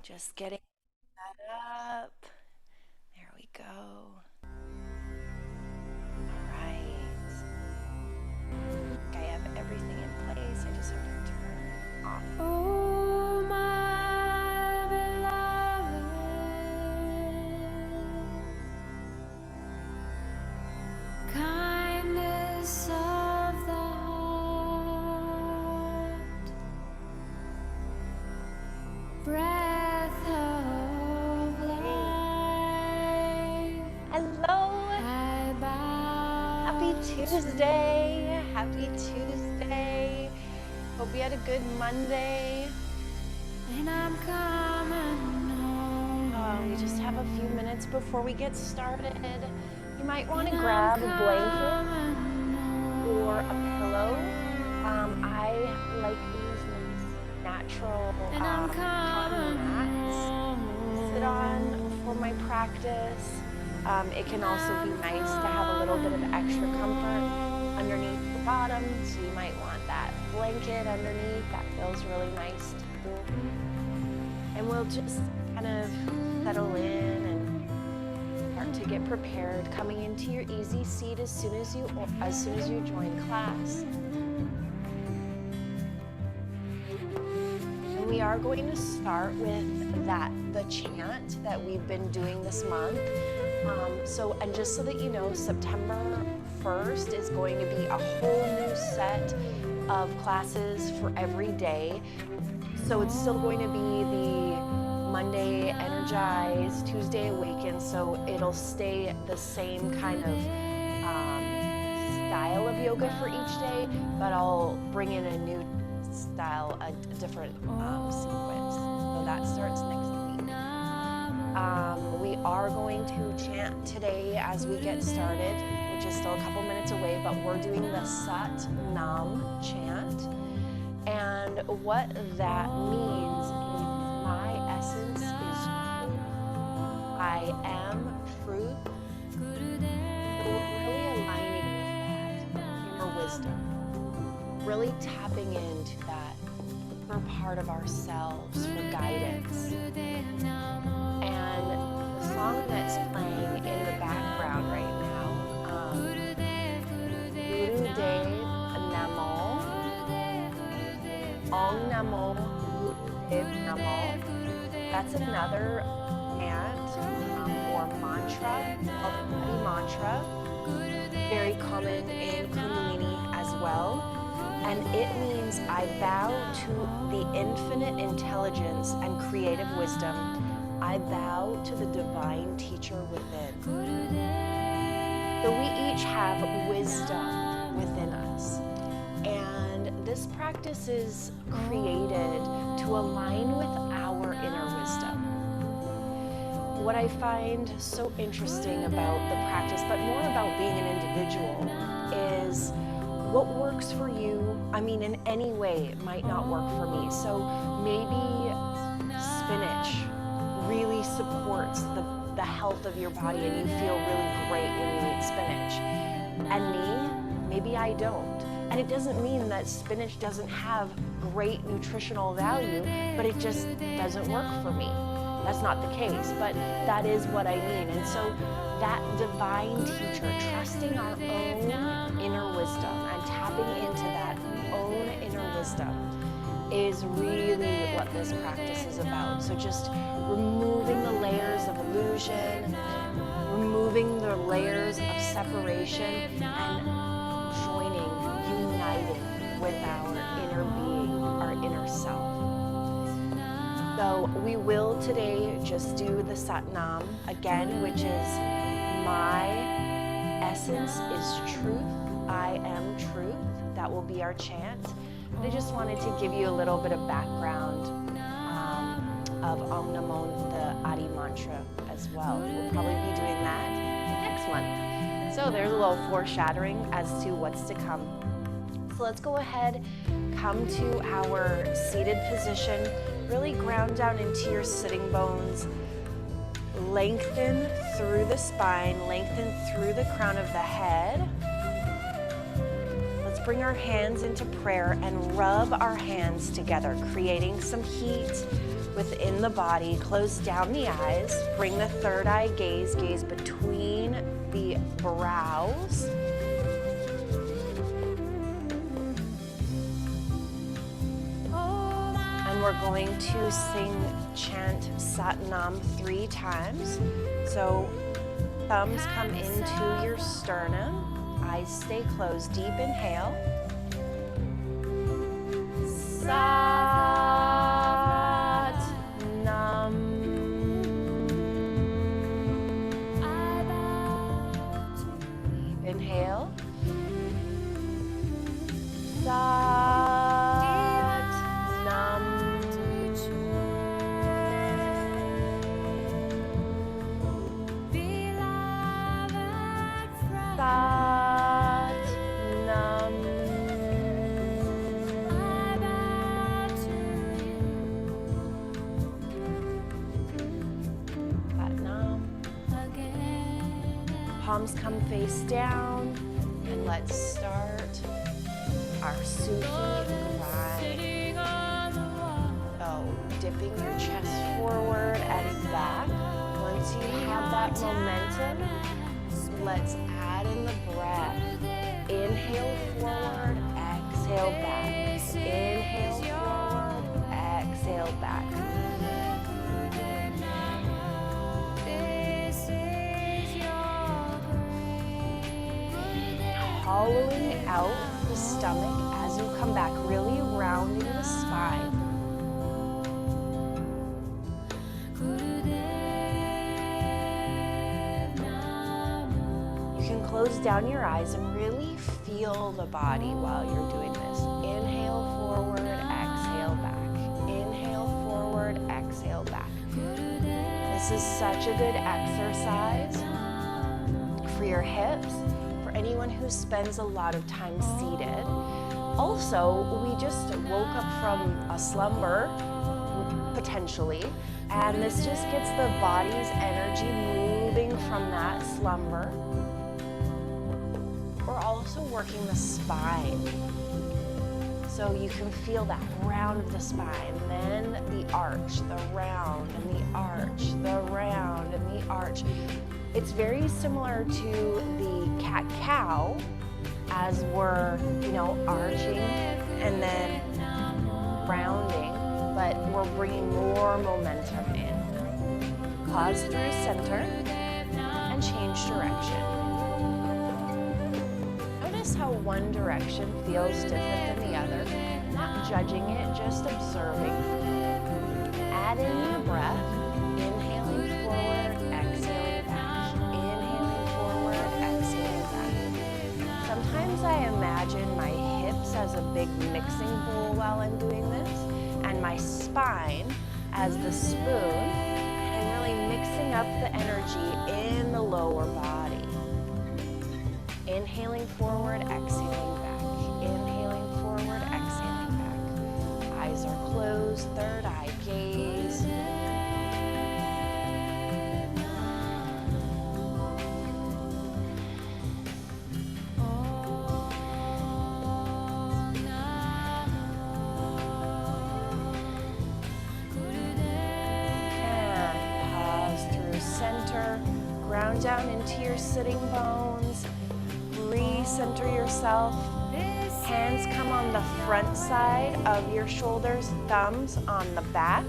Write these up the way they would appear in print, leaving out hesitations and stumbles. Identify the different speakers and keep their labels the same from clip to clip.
Speaker 1: Just getting that up. There we go. All right. I have everything in place. I just have to turn off.
Speaker 2: Oh, my beloved, kindness of the heart, breath of life.
Speaker 1: Hello.
Speaker 2: I bow.
Speaker 1: Happy Tuesday. Happy Tuesday. Hope you had a good Monday.
Speaker 2: And I'm coming home.
Speaker 1: We just have a few minutes before we get started. You might want to grab a blanket or a pillow. I like these nice natural cotton mats to sit on for my practice. It can also be nice to have a little bit of extra comfort underneath the bottom, so you might want that blanket underneath. That feels really nice too. And we'll just kind of settle in and start to get prepared, coming into your easy seat as soon as you join class. And we are going to start with the chant that we've been doing this month. And just so that you know, September 1st is going to be a whole new set of classes for every day. So it's still going to be the Monday Energize, Tuesday Awaken, so it'll stay the same kind of style of yoga for each day, but I'll bring in a new style, a different sequence. So that starts next week. We are going to chant today as we get started, which is still a couple minutes away, but we're doing the Sat Nam chant. And what that means is my essence is truth. I am truth. So we're really aligning with that inner wisdom, really tapping into that inner part of ourselves for guidance. And the song that's playing in the background right now, Guru Dev Namo, Om Namo Guru Namo. That's another chant or mantra called the Adi mantra, very common in Kundalini as well. And it means I bow to the infinite intelligence and creative wisdom. I bow to the divine teacher within. So we each have wisdom within us. And this practice is created to align with our inner wisdom. What I find so interesting about the practice, but more about being an individual, is what works for you. I mean, in any way, it might not work for me. So maybe spinach really supports the health of your body and you feel really great when you eat spinach. And me, maybe I don't. And it doesn't mean that spinach doesn't have great nutritional value, but it just doesn't work for me. That's not the case, but that is what I mean. And so that divine teacher, trusting our own inner wisdom and tapping into that own inner wisdom is really what this practice is about. So just removing the layers of illusion, removing the layers of separation, and joining, uniting with our inner being, our inner self. So we will today just do the Sat Nam again, which is my essence is truth. I am truth. That will be our chant. I just wanted to give you a little bit of background of Om Namo, the Adi mantra as well. We'll probably be doing that next month. So there's a little foreshadowing as to what's to come. So let's go ahead, come to our seated position, really ground down into your sitting bones, lengthen through the spine, lengthen through the crown of the head. Let's bring our hands into prayer and rub our hands together, creating some heat, within the body. Close down the eyes. Bring the third eye gaze between the brows. And we're going to chant Sat Nam 3 times. So thumbs come into your sternum, eyes stay closed. Deep inhale. Sat Nam. Deep inhale. Sat Nam. Sat Nam. Sat Nam. Palms come face down, and let's start our Sufi grind. So, dipping your chest forward and back. Once you have that momentum, let's add in the breath. Inhale forward, exhale back. Inhale forward, exhale back. Hollowing out the stomach as you come back, really rounding the spine. Close down your eyes and really feel the body while you're doing this. Inhale forward, exhale back. Inhale forward, exhale back. This is such a good exercise for your hips, for anyone who spends a lot of time seated. Also, we just woke up from a slumber, potentially, and this just gets the body's energy moving from that slumber. We're also working the spine. So you can feel that round of the spine, then the arch, the round and the arch, the round and the arch. It's very similar to the cat-cow as we're, arching and then rounding, but we're bringing more momentum in. Pause through center and change direction. How one direction feels different than the other, not judging it, just observing. Add in your breath, inhaling forward, exhaling back. Inhaling forward, exhaling back. Sometimes I imagine my hips as a big mixing bowl while I'm doing this, and my spine as the spoon, and really mixing up the energy in the lower body. Inhaling forward, exhaling back. Inhaling forward, exhaling back. Eyes are closed, third eye gaze. And pause through center. Ground down into your sitting bones. Recenter yourself. Hands come on the front side of your shoulders, thumbs on the back.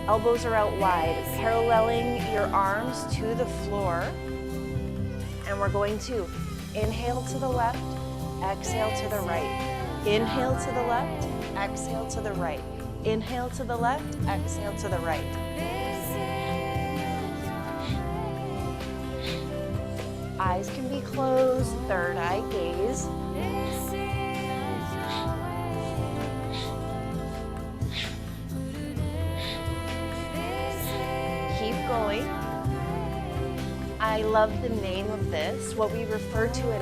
Speaker 1: Elbows are out wide, paralleling your arms to the floor. And we're going to inhale to the left, exhale to the right. Inhale to the left, exhale to the right. Inhale to the left, exhale to the right. Eyes can be closed, third eye gaze. Keep going. I love the name of this. What we refer to it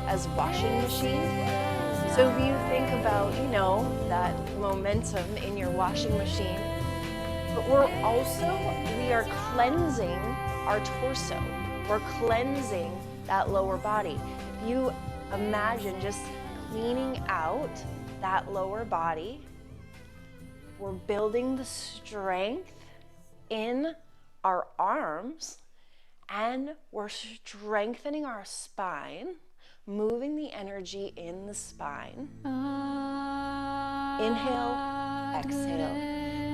Speaker 1: as washing machine. So if you think about, that momentum in your washing machine, but we are cleansing our torso. We're cleansing that lower body. If you imagine just cleaning out that lower body, We're building the strength in our arms, and we're strengthening our spine, moving the energy in the spine. Inhale, exhale,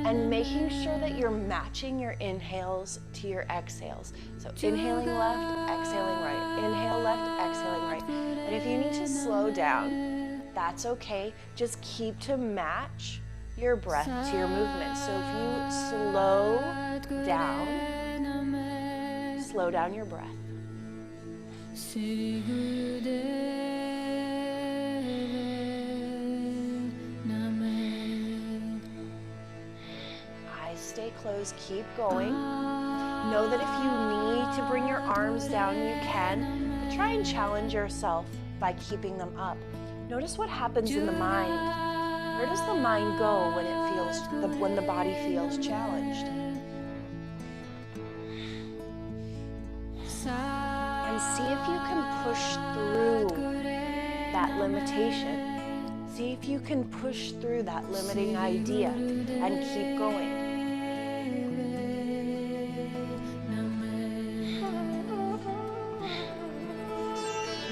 Speaker 1: and making sure that you're matching your inhales to your exhales. So inhaling left, exhaling right. Inhale left, exhaling right. And if you need to slow down, that's okay. Just keep to match your breath to your movement. So if you slow down your breath. Eyes stay closed, keep going. Know that if you need to bring your arms down, you can, but try and challenge yourself by keeping them up. Notice what happens in the mind. Where does the mind go when the body feels challenged? And see if you can push through that limitation. See if you can push through that limiting idea and keep going.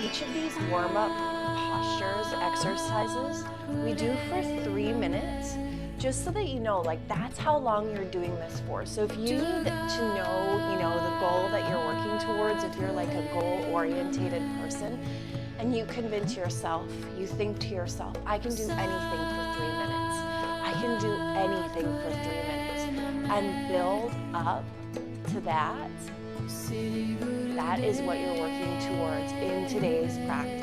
Speaker 1: Each of these warm-up postures, exercises, we do for 3 minutes, just so that you know, like, that's how long you're doing this for. So if you need to know, the goal that you're working towards, if you're like a goal-orientated person, and you convince yourself, you think to yourself, I can do anything for 3 minutes. I can do anything for 3 minutes. And build up to that. That is what you're working towards in today's practice.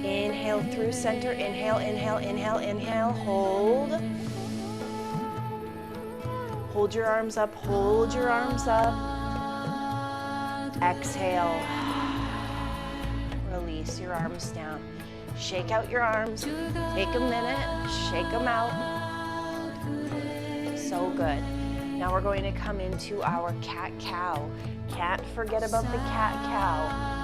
Speaker 1: Inhale through center, inhale, inhale, inhale, inhale, hold. Hold your arms up, hold your arms up. Exhale. Release your arms down. Shake out your arms. Take a minute, shake them out. So good. Now we're going to come into our cat-cow. Can't forget about the cat-cow.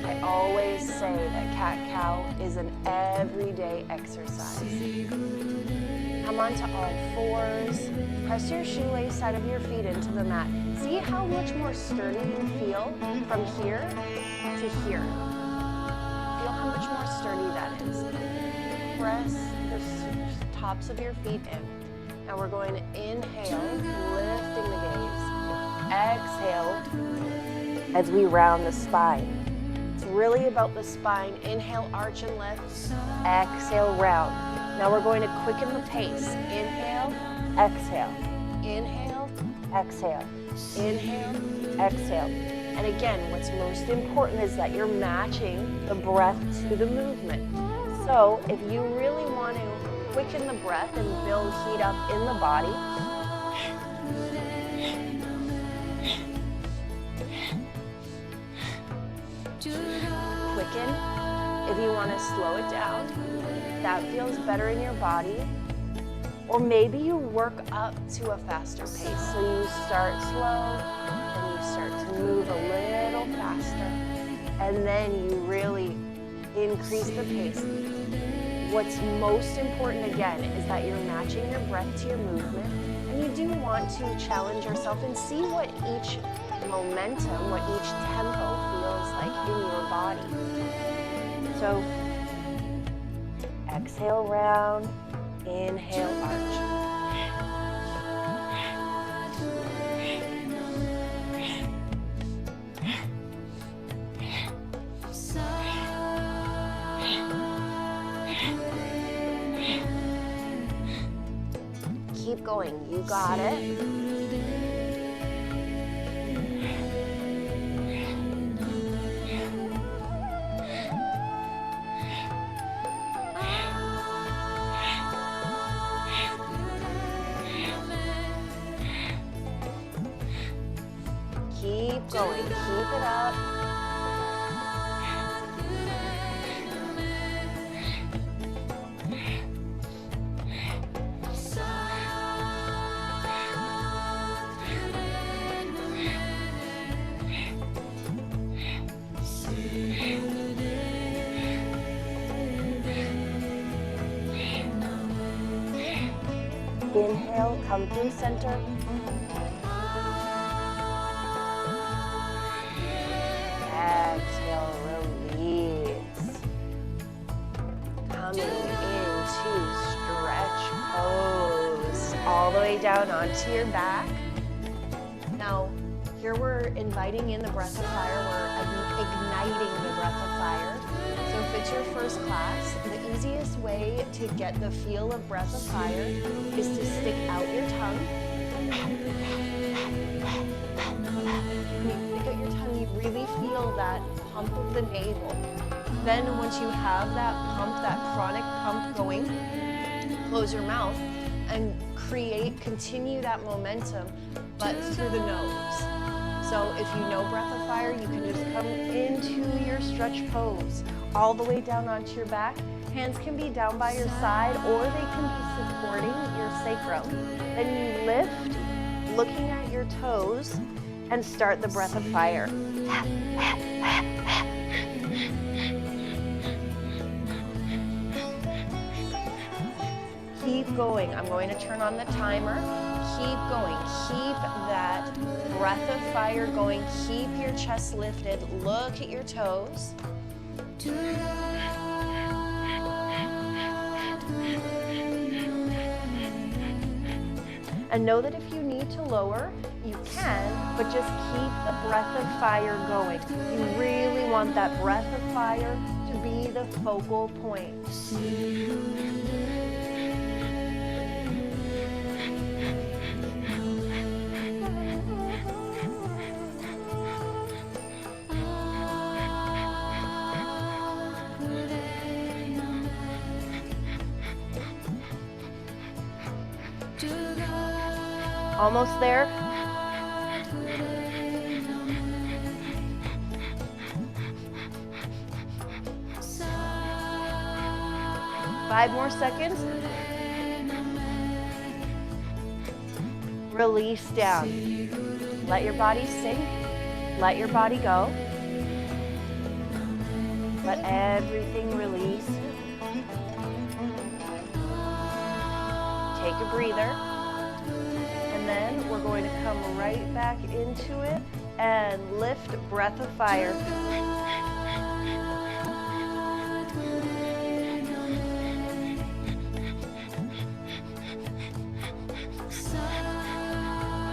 Speaker 1: I always say that cat-cow is an everyday exercise. Come onto all fours. Press your shoelace side of your feet into the mat. See how much more sturdy you feel from here to here. Feel how much more sturdy that is. Press the tops of your feet in. Now we're going to inhale, lifting the gaze. Exhale as we round the spine. It's really about the spine. Inhale, arch and lift. Exhale, round. Now we're going to quicken the pace. Inhale, exhale. Inhale, exhale. Inhale, exhale. And again, what's most important is that you're matching the breath to the movement. So if you really want to quicken the breath and build heat up in the body, quicken. If you want to slow it down, that feels better in your body. Or maybe you work up to a faster pace. So you start slow, and you start to move a little faster, and then you really increase the pace. What's most important, again, is that you're matching your breath to your movement, and you do want to challenge yourself and see what each momentum, what each tempo feels like in your body. So exhale, round. Inhale, arch. Keep going, you got it. Keep going. Keep it up. Inhale, come through center. Exhale, release. Coming into stretch pose. All the way down onto your back. Now, here we're inviting in the breath of fire. We're igniting the breath of fire. So if it's your first class, the easiest way to get the feel of breath of fire is to stick out your tongue. When you stick out your tongue, you really feel that pump of the navel. Then once you have that pump, that chronic pump going, close your mouth and continue that momentum, but through the nose. So if you know breath of fire, you can just come into your stretch pose, all the way down onto your back. Hands can be down by your side or they can be supporting your sacrum. Then you lift, looking at your toes, and start the breath of fire. Keep going. I'm going to turn on the timer. Keep going. Keep that breath of fire going. Keep your chest lifted. Look at your toes. And know that if you need to lower, you can, but just keep the breath of fire going. You really want that breath of fire to be the focal point. Almost there. Five more seconds. Release down. Let your body sink. Let your body go. Let everything release. Take a breather. And then we're going to come right back into it and lift breath of fire.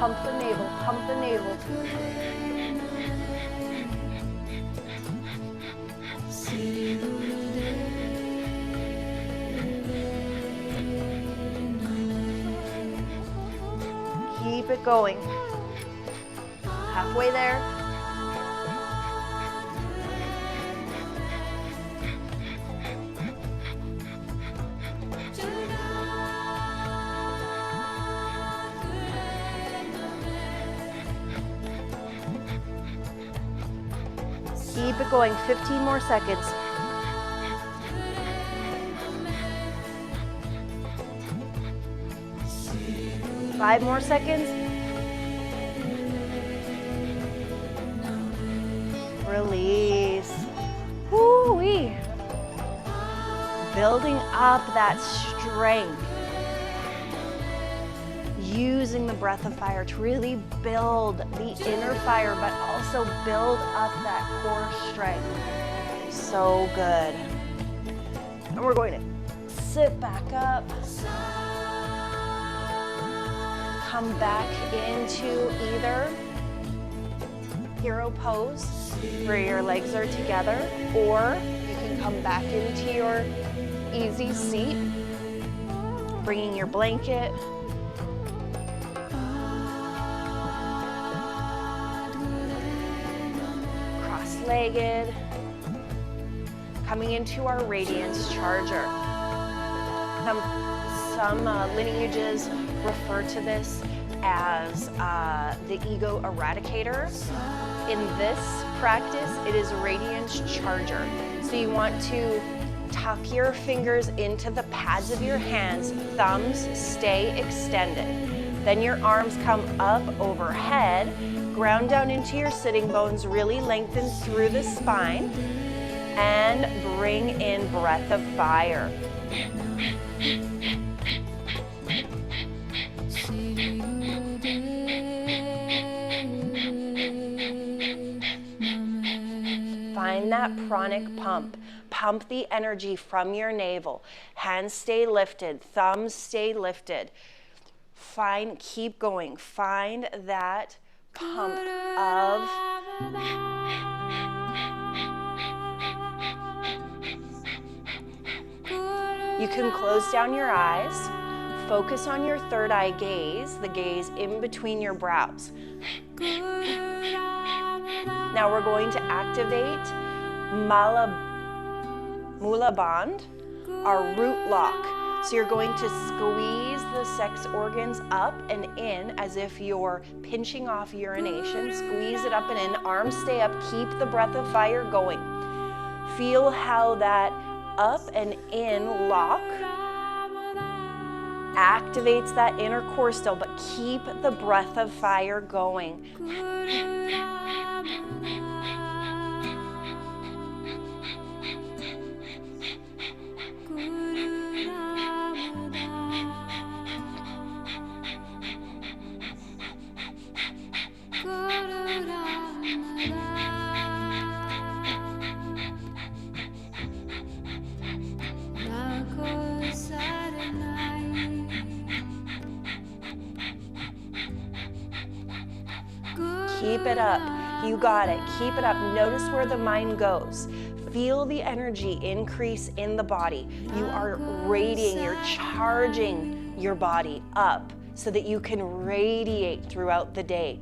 Speaker 1: Pump the navel, pump the navel. Keep it going. Halfway there. Keep it going, 15 more seconds. Five more seconds. Release. Woo-wee. Building up that strength. Using the breath of fire to really build the inner fire, but also build up that core strength. So good. And we're going to sit back up. Come back into either hero pose, where your legs are together, or you can come back into your easy seat, bringing your blanket. Cross-legged, coming into our radiance charger. Some lineages refer to this as the ego eradicator. in this practice, it is Radiance Charger. So you want to tuck your fingers into the pads of your hands, thumbs stay extended. Then your arms come up overhead, ground down into your sitting bones, really lengthen through the spine, and bring in breath of fire. Find that pranic pump. Pump the energy from your navel. Hands stay lifted, thumbs stay lifted. Keep going. Find that pump of you can close down your eyes. Focus on your third eye gaze, the gaze in between your brows. Now we're going to activate Mula Bandh, our root lock. So you're going to squeeze the sex organs up and in as if you're pinching off urination. Squeeze it up and in, arms stay up, keep the breath of fire going. Feel how that up and in lock activates that inner core still, but keep the breath of fire going. Keep it up. You got it. Keep it up. Notice where the mind goes. Feel the energy increase in the body. You are radiating, you're charging your body up so that you can radiate throughout the day.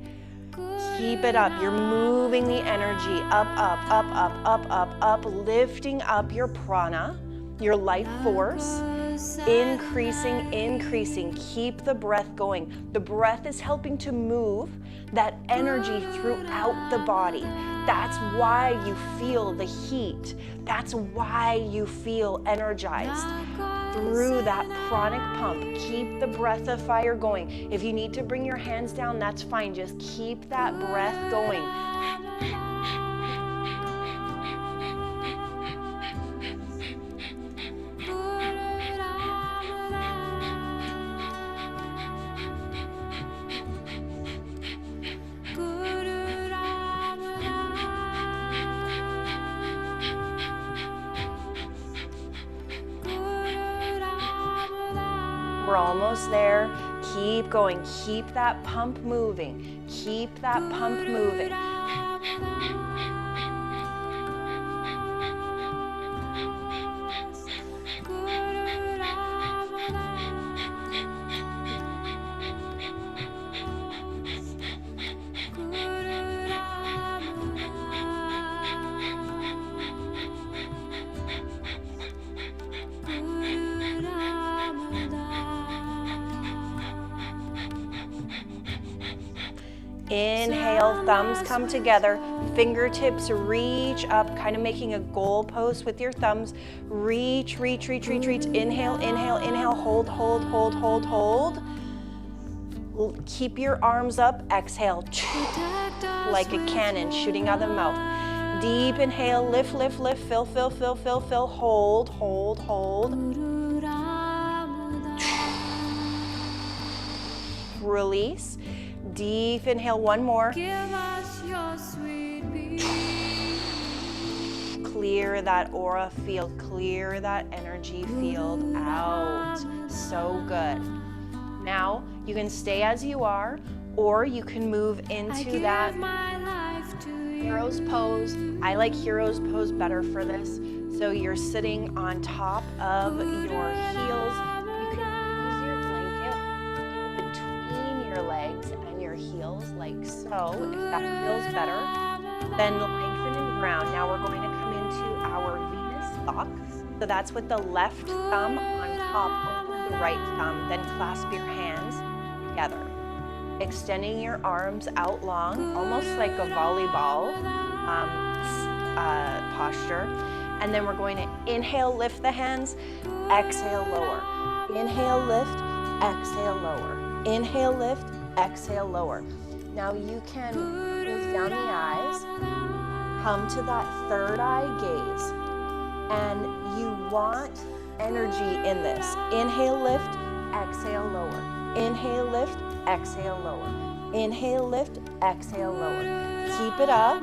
Speaker 1: Keep it up. You're moving the energy up, up, up, up, up, up, up, lifting up your prana, your life force. Increasing, increasing. Keep the breath going. The breath is helping to move that energy throughout the body. That's why you feel the heat. That's why you feel energized through that pranic pump. Keep the breath of fire going. If you need to bring your hands down, that's fine. Just keep that breath going. We're almost there. Keep going. Keep that pump moving. Keep that pump moving. Inhale, thumbs come together, fingertips reach up, kind of making a goalpost with your thumbs. Reach, reach, reach, reach, reach. Inhale, inhale, inhale, hold, hold, hold, hold, hold. Keep your arms up, exhale, like a cannon shooting out of the mouth. Deep inhale, lift, lift, lift, fill, fill, fill, fill, fill, hold, hold, hold. Release. Deep inhale, one more. Clear that aura field, clear that energy field out. So good. Now you can stay as you are, or you can move into that hero's pose. I like hero's pose better for this. So you're sitting on top of your heels. You can use your blanket between your legs and your heels, like so. If that feels better, then lengthen and ground. Now we're going to come into our Venus lock. So that's with the left thumb on top of the right thumb. Then clasp your hands together. extending your arms out long, almost like a volleyball posture. And then we're going to inhale, lift the hands, exhale, lower. Inhale, lift, exhale, lower. Inhale, lift, exhale, lower. Now you can close down the eyes, come to that third eye gaze, and you want energy in this. Inhale, lift, exhale, lower. Inhale, lift, exhale, lower. Inhale, lift, exhale, lower. Keep it up.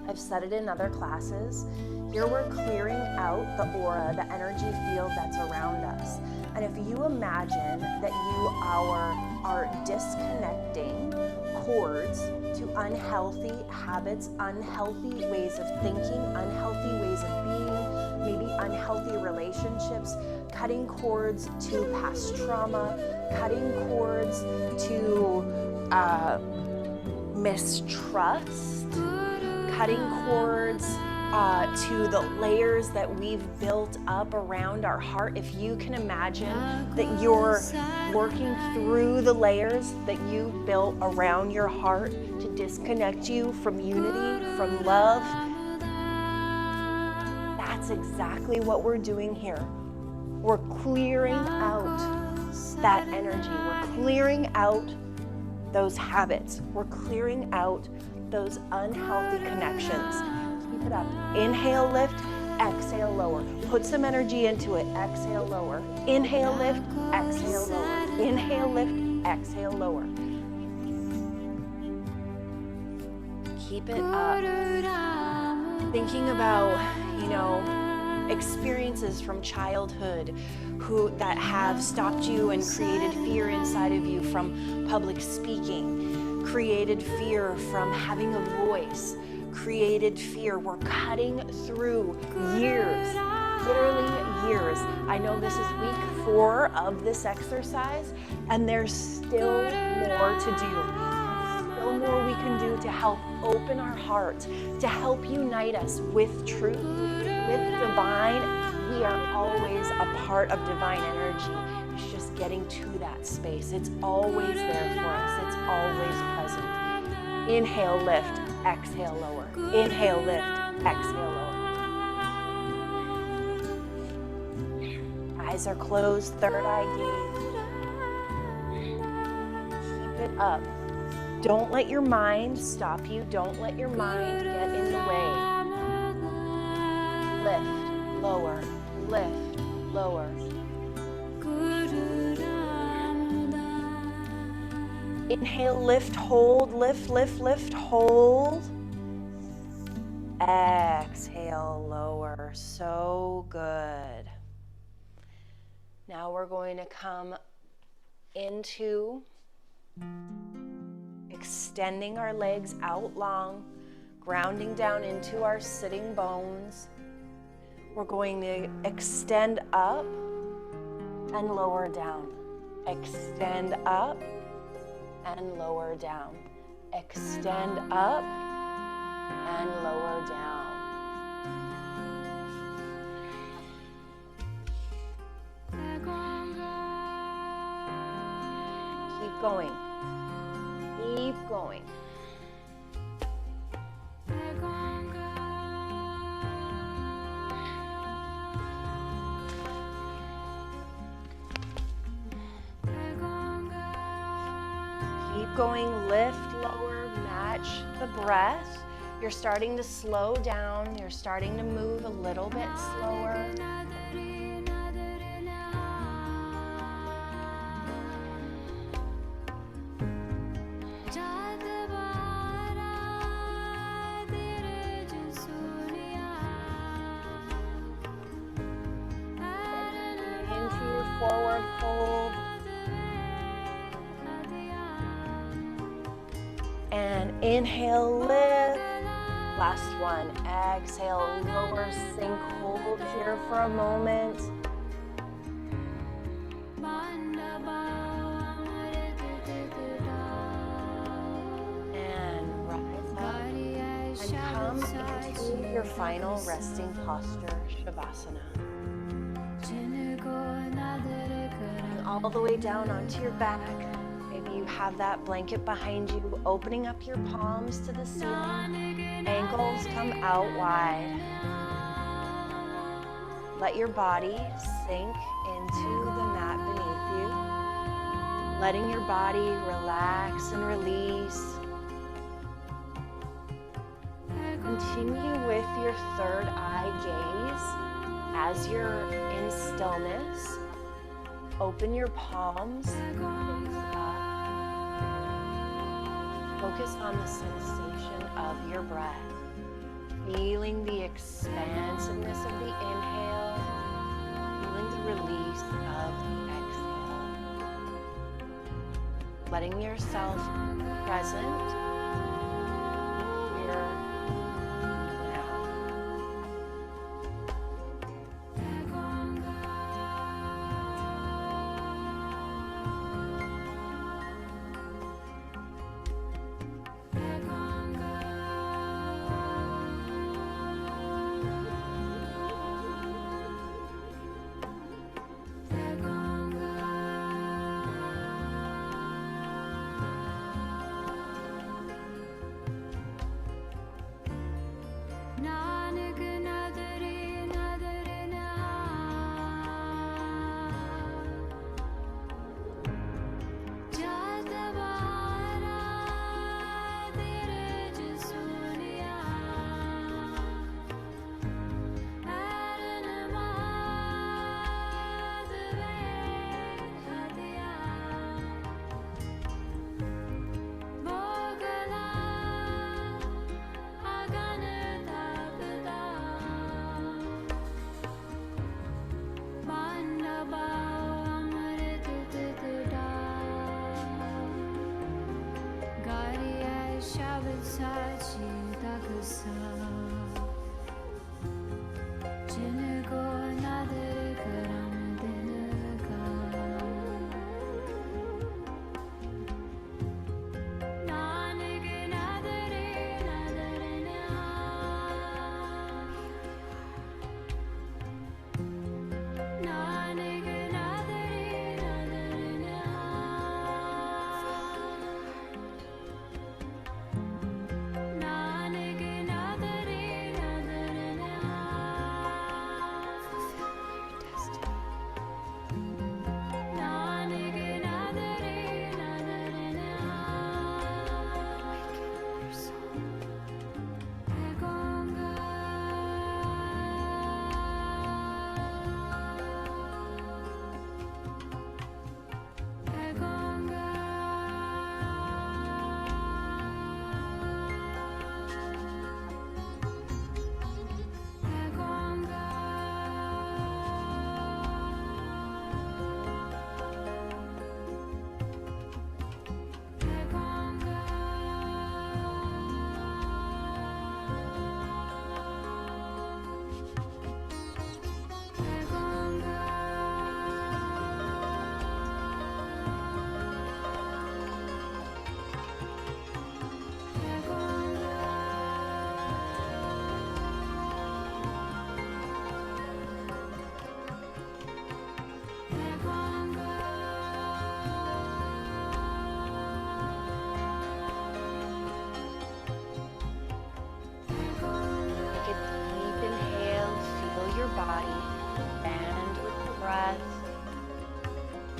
Speaker 1: I've said it in other classes. Here we're clearing out the aura, the energy field that's around us. And if you imagine that you are disconnecting cords to unhealthy habits, unhealthy ways of thinking, unhealthy ways of being, maybe unhealthy relationships, cutting cords to past trauma, cutting cords to mistrust, cutting cords to the layers that we've built up around our heart. If you can imagine that you're working through the layers that you built around your heart to disconnect you from unity, from love, that's exactly what we're doing here. We're clearing out that energy. We're clearing out those habits. We're clearing out those unhealthy connections. Keep it up. Inhale, lift, exhale, lower. Put some energy into it. Exhale, lower. Inhale, lift, exhale, lower. Inhale, lift, exhale, lower. Keep it up. Thinking about, experiences from childhood that have stopped you and created fear inside of you from public speaking, created fear from having a voice, created fear. We're cutting through years, literally years. I know this is week 4 of this exercise, and there's still more to do. Still more we can do to help open our heart, to help unite us with truth, with divine. We are always a part of divine energy. It's just getting to that space. It's always there for us. It's always present. Inhale, lift, exhale, lower. Inhale, lift, exhale, lower. Eyes are closed, third eye gaze. Keep it up. Don't let your mind stop you. Don't let your mind get in the way. Lift, lower, lift, lower. Inhale, lift, hold, lift, lift, lift, hold. Exhale, lower. So good. Now we're going to come into extending our legs out long, grounding down into our sitting bones. We're going to extend up and lower down. Extend up and lower down. Extend up and lower down. Keep going. Keep going. Going, lift, lower, match the breath. You're starting to slow down. You're starting to move a little bit slower. Into your forward fold. And inhale, lift. Last one. Exhale, lower, sink, hold here for a moment. come into your final resting posture, Shavasana. All the way down onto your back. Maybe you have that blanket behind you, opening up your palms to the ceiling. Ankles come out wide. Let your body sink into the mat beneath you. Letting your body relax and release. Continue with your third eye gaze as you're in stillness. Open your palms, face up. Focus on the sensation of your breath. Feeling the expansiveness of the inhale, feeling the release of the exhale. Letting yourself be present here now.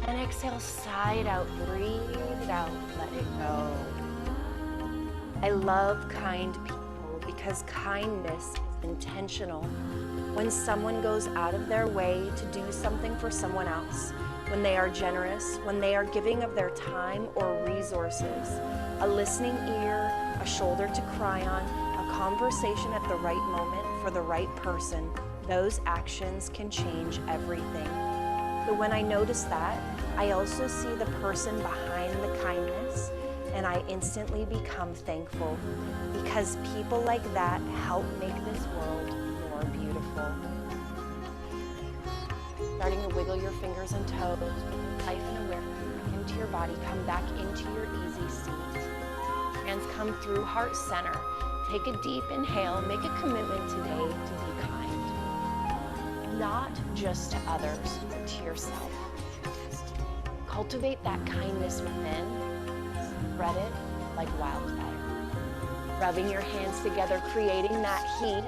Speaker 1: And exhale, sigh it out, breathe it out, let it go. I love kind people because kindness is intentional. When someone goes out of their way to do something for someone else, when they are generous, when they are giving of their time or resources, a listening ear, a shoulder to cry on, a conversation at the right moment for the right person, those actions can change everything. So when I notice that, I also see the person behind the kindness, and I instantly become thankful because people like that help make this world more beautiful. Starting to wiggle your fingers and toes, bring life and awareness back into your body. Come back into your easy seat. Hands come through heart center. Take a deep inhale. Make a commitment today to be kind. Not just to others, but to yourself. Cultivate that kindness within. Spread it like wildfire. Rubbing your hands together, creating that heat.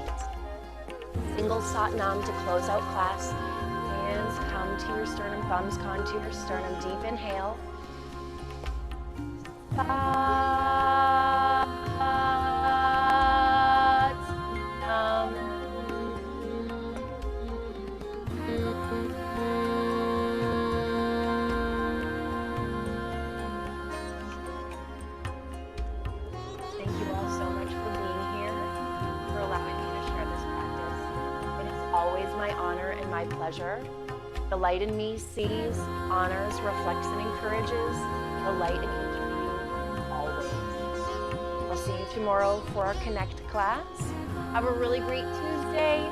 Speaker 1: Single Satnam to close out class. Hands come to your sternum, thumbs come to your sternum. Deep inhale. Thank you all so much for being here, for allowing me to share this practice. It is always my honor and my pleasure. The light in me sees, honors, reflects, and encourages the light in each of you always. I'll see you tomorrow for our Connect class. Have a really great Tuesday.